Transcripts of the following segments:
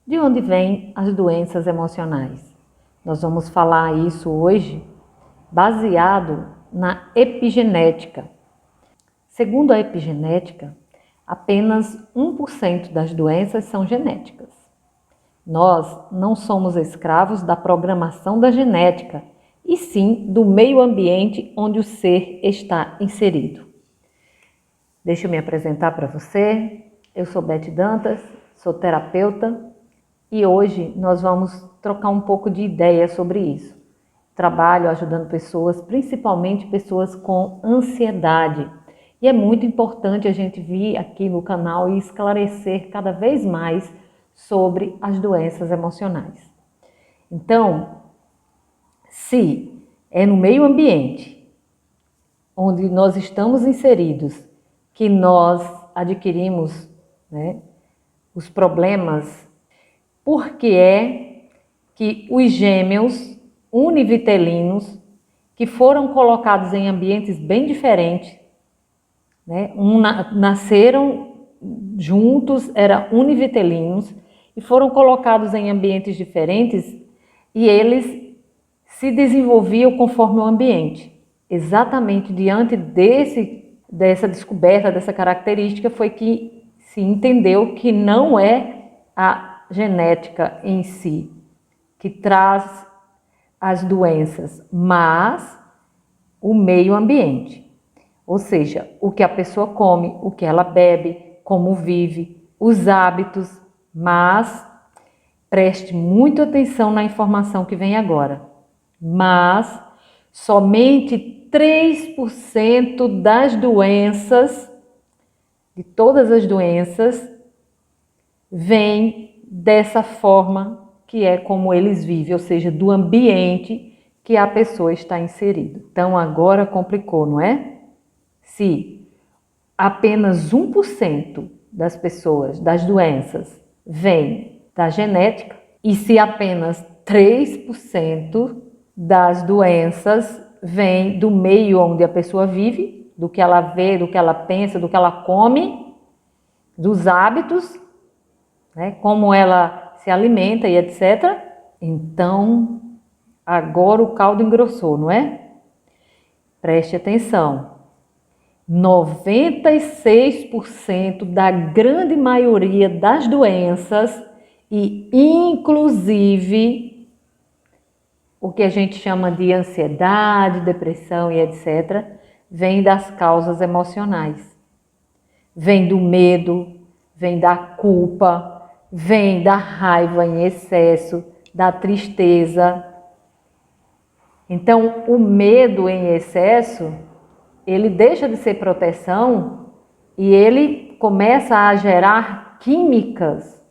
De onde vêm as doenças emocionais? Nós vamos falar isso hoje baseado na epigenética. Segundo a epigenética, apenas 1% das doenças são genéticas. Nós não somos escravos da programação da genética, e sim do meio ambiente onde o ser está inserido. Deixa eu me apresentar para você. Eu sou Beth Dantas, sou terapeuta e hoje nós vamos trocar um pouco de ideia sobre isso. Trabalho ajudando pessoas, principalmente pessoas com ansiedade. E é muito importante a gente vir aqui no canal e esclarecer cada vez mais sobre as doenças emocionais. Então, se é no meio ambiente onde nós estamos inseridos que nós adquirimos, os problemas, porque é que os gêmeos univitelinos, que foram colocados em ambientes bem diferentes, nasceram juntos, eram univitelinos, e foram colocados em ambientes diferentes e eles se desenvolviam conforme o ambiente. Exatamente diante dessa descoberta, dessa característica, foi que se entendeu que não é a genética em si que traz as doenças, mas o meio ambiente. Ou seja, o que a pessoa come, o que ela bebe, como vive, os hábitos, mas preste muita atenção na informação que vem agora. Mas somente 3% das doenças, de todas as doenças, vem dessa forma que é como eles vivem, ou seja, do ambiente que a pessoa está inserida. Então agora complicou, não é? Se apenas 1% das pessoas, das doenças, vem da genética, e se apenas 3% das doenças vem do meio onde a pessoa vive, do que ela vê, do que ela pensa, do que ela come, dos hábitos, como ela se alimenta e etc. Então, agora o caldo engrossou, não é? Preste atenção. 96% da grande maioria das doenças, e inclusive o que a gente chama de ansiedade, depressão e etc., vem das causas emocionais. Vem do medo, vem da culpa, vem da raiva em excesso, da tristeza. Então, o medo em excesso, ele deixa de ser proteção e ele começa a gerar químicas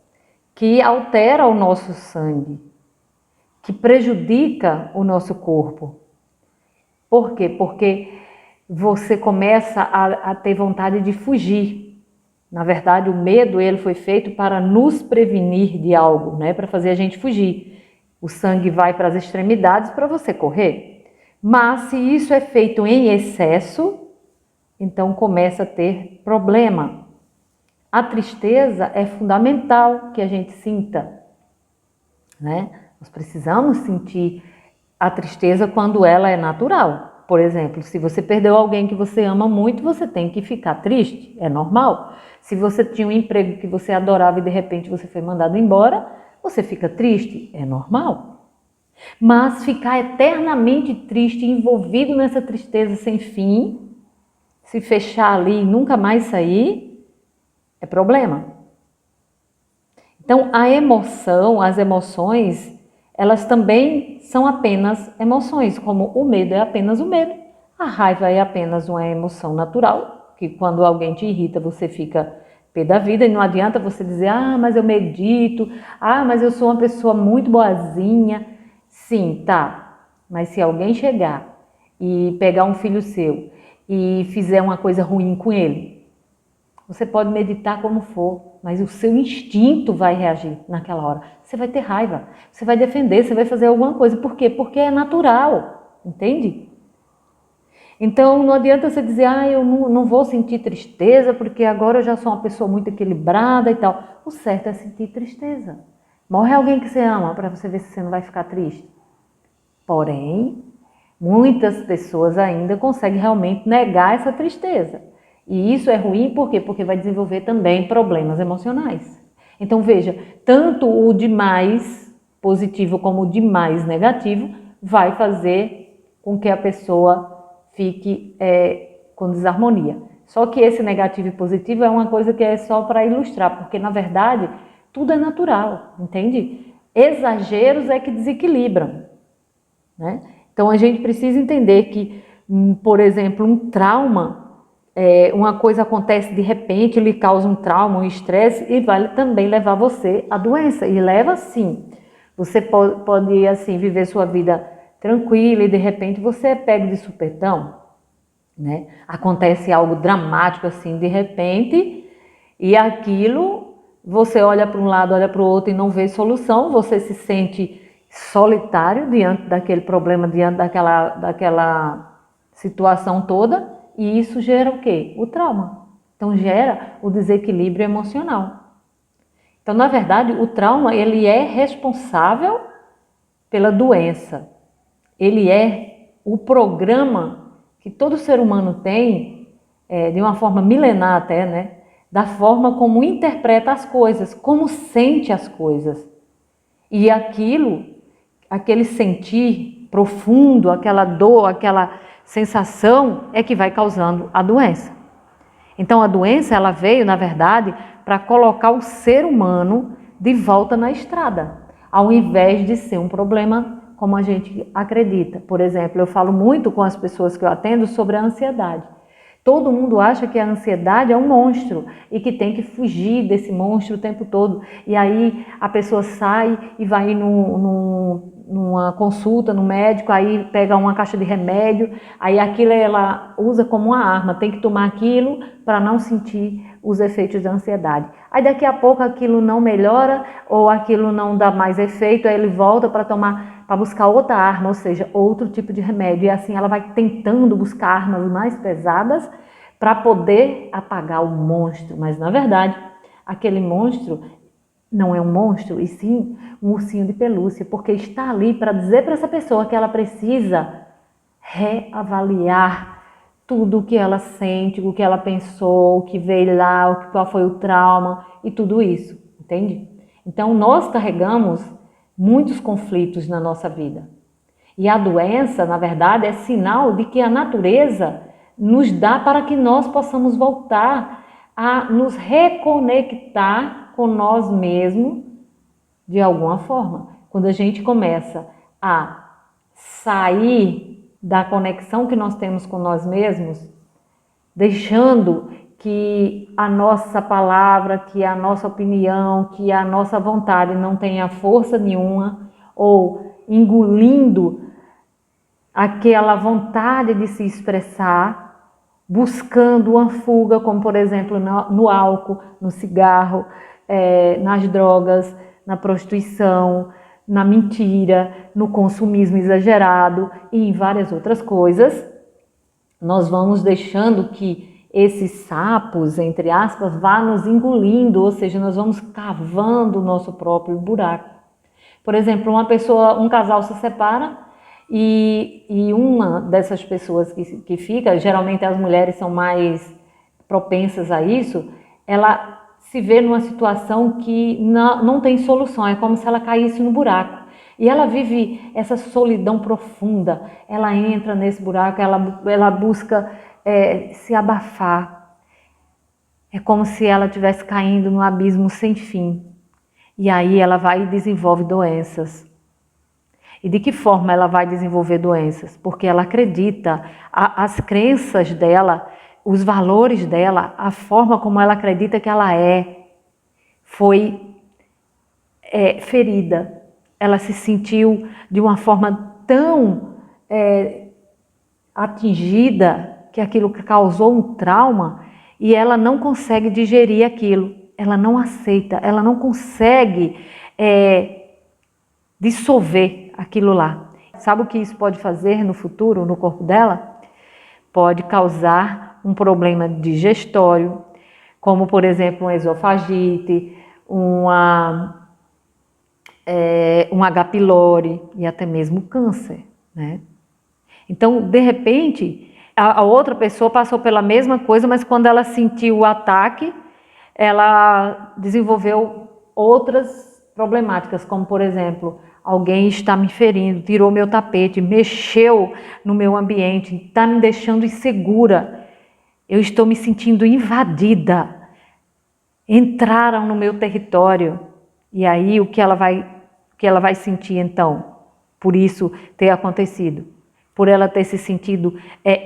que alteram o nosso sangue, que prejudica o nosso corpo. Por quê? Porque você começa a ter vontade de fugir. Na verdade, o medo ele foi feito para nos prevenir de algo, para fazer a gente fugir. O sangue vai para as extremidades para você correr. Mas se isso é feito em excesso, então começa a ter problema. A tristeza é fundamental que a gente sinta, Nós precisamos sentir a tristeza quando ela é natural. Por exemplo, se você perdeu alguém que você ama muito, você tem que ficar triste, é normal. Se você tinha um emprego que você adorava e de repente você foi mandado embora, você fica triste, é normal. Mas ficar eternamente triste, envolvido nessa tristeza sem fim, se fechar ali e nunca mais sair, é problema. Então, a emoção, as emoções, elas também são apenas emoções, como o medo é apenas o medo, a raiva é apenas uma emoção natural, que quando alguém te irrita, você fica pé da vida, e não adianta você dizer, mas eu medito, mas eu sou uma pessoa muito boazinha. Sim, tá, mas se alguém chegar e pegar um filho seu e fizer uma coisa ruim com ele, você pode meditar como for, mas o seu instinto vai reagir naquela hora. Você vai ter raiva, você vai defender, você vai fazer alguma coisa. Por quê? Porque é natural, entende? Então não adianta você dizer, eu não vou sentir tristeza porque agora eu já sou uma pessoa muito equilibrada e tal. O certo é sentir tristeza. Morre alguém que você ama para você ver se você não vai ficar triste. Porém, muitas pessoas ainda conseguem realmente negar essa tristeza. E isso é ruim por quê? Porque vai desenvolver também problemas emocionais. Então veja, tanto o demais positivo como o demais negativo vai fazer com que a pessoa fique com desarmonia. Só que esse negativo e positivo é uma coisa que é só para ilustrar, porque na verdade tudo é natural, entende? Exageros é que desequilibram, né? Então a gente precisa entender que, por exemplo, um trauma, uma coisa acontece de repente, lhe causa um trauma, um estresse e vai também levar você à doença. E leva sim. Você pode assim, viver sua vida tranquila e de repente você é pego de supetão, né? Acontece algo dramático assim de repente e aquilo, você olha para um lado, olha para o outro e não vê solução, você se sente solitário diante daquele problema, diante daquela situação toda, e isso gera o quê? O trauma. Então gera o desequilíbrio emocional. Então, na verdade, o trauma, ele é responsável pela doença. Ele é o programa que todo ser humano tem, de uma forma milenar até, né? Da forma como interpreta as coisas, como sente as coisas. E aquele sentir profundo, aquela dor, aquela sensação é que vai causando a doença. Então a doença, ela veio, na verdade, para colocar o ser humano de volta na estrada, ao invés de ser um problema como a gente acredita. Por exemplo, eu falo muito com as pessoas que eu atendo sobre a ansiedade. Todo mundo acha que a ansiedade é um monstro e que tem que fugir desse monstro o tempo todo. E aí a pessoa sai e vai numa consulta no médico, aí pega uma caixa de remédio, aí aquilo ela usa como uma arma, tem que tomar aquilo para não sentir os efeitos da ansiedade. Aí daqui a pouco aquilo não melhora ou aquilo não dá mais efeito, aí ele volta para buscar outra arma, ou seja, outro tipo de remédio. E assim ela vai tentando buscar armas mais pesadas para poder apagar o monstro. Mas na verdade, aquele monstro não é um monstro, e sim um ursinho de pelúcia, porque está ali para dizer para essa pessoa que ela precisa reavaliar tudo o que ela sente, o que ela pensou, o que veio lá, qual foi o trauma e tudo isso, entende? Então nós carregamos muitos conflitos na nossa vida. E a doença, na verdade, é sinal de que a natureza nos dá para que nós possamos voltar a nos reconectar com nós mesmos de alguma forma. Quando a gente começa a sair da conexão que nós temos com nós mesmos, deixando que a nossa palavra, que a nossa opinião, que a nossa vontade não tenha força nenhuma, ou engolindo aquela vontade de se expressar, buscando uma fuga, como por exemplo no álcool, no cigarro, nas drogas, na prostituição, na mentira, no consumismo exagerado e em várias outras coisas, nós vamos deixando que esses sapos, entre aspas, vá nos engolindo, ou seja, nós vamos cavando o nosso próprio buraco. Por exemplo, um casal se separa e uma dessas pessoas que fica, geralmente as mulheres são mais propensas a isso, ela se vê numa situação que não tem solução, é como se ela caísse no buraco. E ela vive essa solidão profunda, ela entra nesse buraco, ela busca se abafar. É como se ela estivesse caindo num abismo sem fim. E aí ela vai e desenvolve doenças. E de que forma ela vai desenvolver doenças? Porque ela acredita, as crenças dela, os valores dela, a forma como ela acredita que ela foi ferida. Ela se sentiu de uma forma tão atingida que aquilo causou um trauma e ela não consegue digerir aquilo. Ela não aceita, ela não consegue dissolver aquilo lá. Sabe o que isso pode fazer no futuro, no corpo dela? Pode causar um problema digestório, como por exemplo uma esofagite, uma um H. pylori e até mesmo câncer, né? Então, de repente, a outra pessoa passou pela mesma coisa, mas quando ela sentiu o ataque, ela desenvolveu outras problemáticas, como por exemplo, alguém está me ferindo, tirou meu tapete, mexeu no meu ambiente, está me deixando insegura, eu estou me sentindo invadida, entraram no meu território. E aí o que ela vai sentir então, por isso ter acontecido? Por ela ter se sentido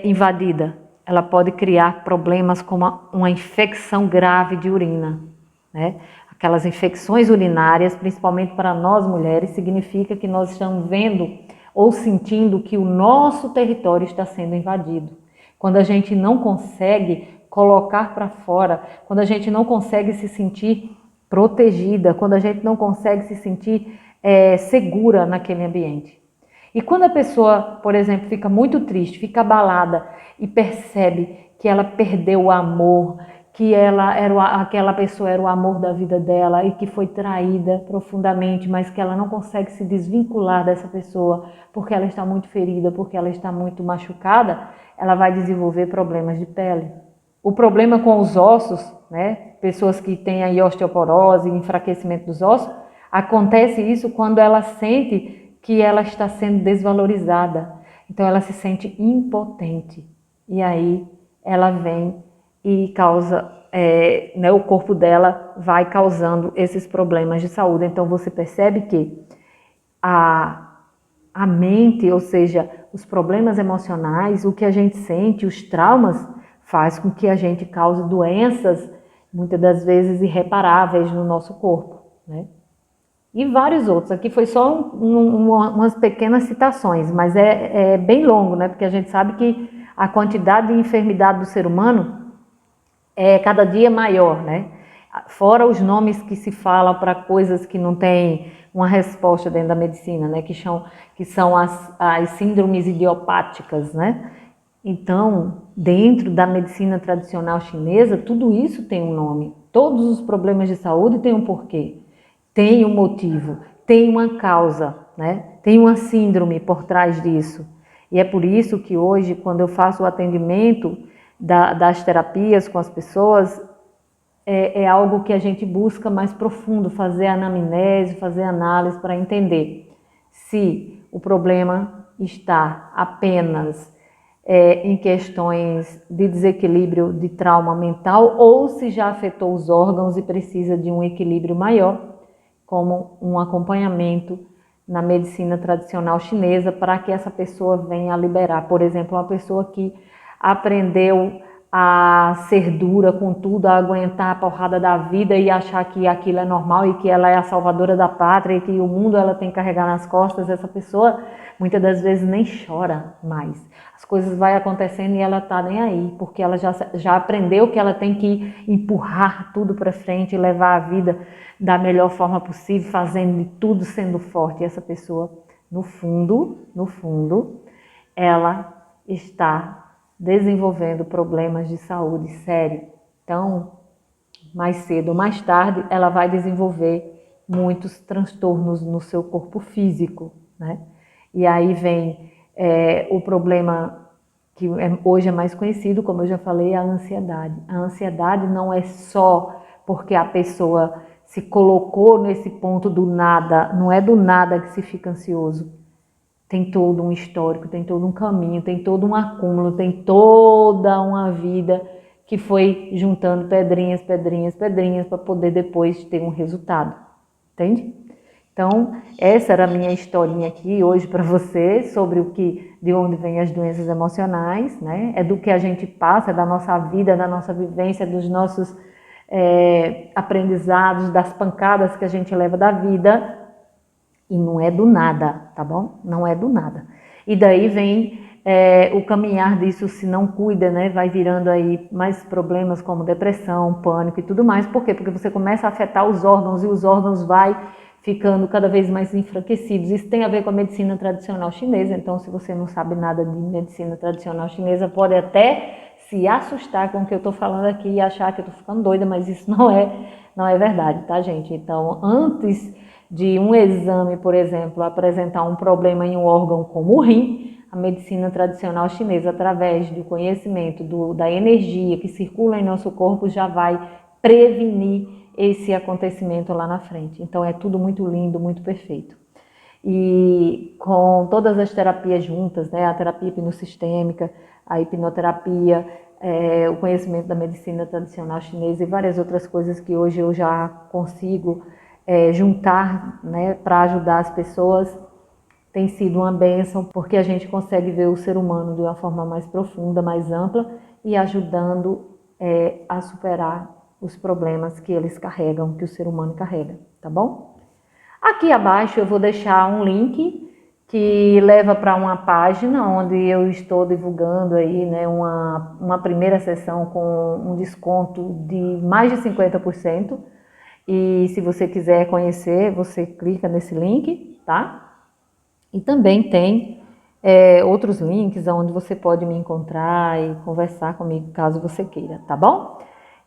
invadida, ela pode criar problemas como uma infecção grave de urina, né? Aquelas infecções urinárias, principalmente para nós mulheres, significa que nós estamos vendo ou sentindo que o nosso território está sendo invadido. Quando a gente não consegue colocar para fora, quando a gente não consegue se sentir protegida, quando a gente não consegue se sentir segura naquele ambiente. E quando a pessoa, por exemplo, fica muito triste, fica abalada e percebe que ela perdeu o amor, que aquela pessoa era o amor da vida dela e que foi traída profundamente, mas que ela não consegue se desvincular dessa pessoa porque ela está muito ferida, porque ela está muito machucada, ela vai desenvolver problemas de pele. O problema com os ossos, né? Pessoas que têm aí osteoporose, enfraquecimento dos ossos, acontece isso quando ela sente que ela está sendo desvalorizada. Então ela se sente impotente. E aí ela vem e causa, o corpo dela vai causando esses problemas de saúde. Então você percebe que a mente, ou seja, os problemas emocionais, o que a gente sente, os traumas, faz com que a gente cause doenças, muitas das vezes irreparáveis no nosso corpo, né? E vários outros. Aqui foi só umas pequenas citações, mas é bem longo, né? Porque a gente sabe que a quantidade de enfermidade do ser humano é cada dia maior, né? Fora os nomes que se falam para coisas que não têm uma resposta dentro da medicina, né? Que são as síndromes idiopáticas, né? Então, dentro da medicina tradicional chinesa, tudo isso tem um nome. Todos os problemas de saúde têm um porquê, tem um motivo, tem uma causa, né? Tem uma síndrome por trás disso. E é por isso que hoje, quando eu faço o atendimento das terapias com as pessoas, é algo que a gente busca mais profundo, fazer anamnese, fazer análise para entender se o problema está apenas em questões de desequilíbrio, de trauma mental, ou se já afetou os órgãos e precisa de um equilíbrio maior, como um acompanhamento na medicina tradicional chinesa, para que essa pessoa venha a liberar. Por exemplo, uma pessoa que aprendeu a ser dura com tudo, a aguentar a porrada da vida e achar que aquilo é normal e que ela é a salvadora da pátria e que o mundo ela tem que carregar nas costas, essa pessoa muitas das vezes nem chora mais. As coisas vão acontecendo e ela tá nem aí, porque ela já aprendeu que ela tem que empurrar tudo para frente e levar a vida da melhor forma possível, fazendo de tudo, sendo forte. E essa pessoa, no fundo, ela está desenvolvendo problemas de saúde sério. Então, mais cedo ou mais tarde, ela vai desenvolver muitos transtornos no seu corpo físico, né? E aí vem o problema que hoje é mais conhecido, como eu já falei, a ansiedade. A ansiedade não é só porque a pessoa se colocou nesse ponto do nada, não é do nada que se fica ansioso. Tem todo um histórico, tem todo um caminho, tem todo um acúmulo, tem toda uma vida que foi juntando pedrinhas para poder depois ter um resultado, entende? Então, essa era a minha historinha aqui hoje para você sobre de onde vêm as doenças emocionais, né? É do que a gente passa, é da nossa vida, da nossa vivência, dos nossos aprendizados, das pancadas que a gente leva da vida. E não é do nada, tá bom? Não é do nada. E daí vem o caminhar disso, se não cuida, né? Vai virando aí mais problemas como depressão, pânico e tudo mais. Por quê? Porque você começa a afetar os órgãos e os órgãos vai ficando cada vez mais enfraquecidos. Isso tem a ver com a medicina tradicional chinesa. Então, se você não sabe nada de medicina tradicional chinesa, pode até se assustar com o que eu estou falando aqui e achar que eu estou ficando doida, mas isso não é verdade, tá, gente? Então, antes de um exame, por exemplo, apresentar um problema em um órgão como o rim, a medicina tradicional chinesa, através do conhecimento da energia que circula em nosso corpo, já vai prevenir esse acontecimento lá na frente. Então é tudo muito lindo, muito perfeito. E com todas as terapias juntas, né, a terapia hipnossistêmica, a hipnoterapia, o conhecimento da medicina tradicional chinesa e várias outras coisas que hoje eu já consigo juntar, né, para ajudar as pessoas, tem sido uma bênção, porque a gente consegue ver o ser humano de uma forma mais profunda, mais ampla e ajudando a superar os problemas que eles carregam, que o ser humano carrega, tá bom? Aqui abaixo eu vou deixar um link que leva para uma página onde eu estou divulgando aí, né, uma primeira sessão com um desconto de mais de 50%. E se você quiser conhecer, você clica nesse link, tá? E também tem outros links onde você pode me encontrar e conversar comigo caso você queira, tá bom?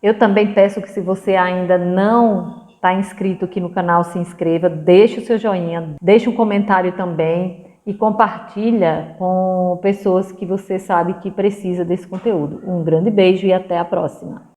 Eu também peço que, se você ainda não está inscrito aqui no canal, se inscreva, deixe o seu joinha, deixe um comentário também e compartilha com pessoas que você sabe que precisa desse conteúdo. Um grande beijo e até a próxima!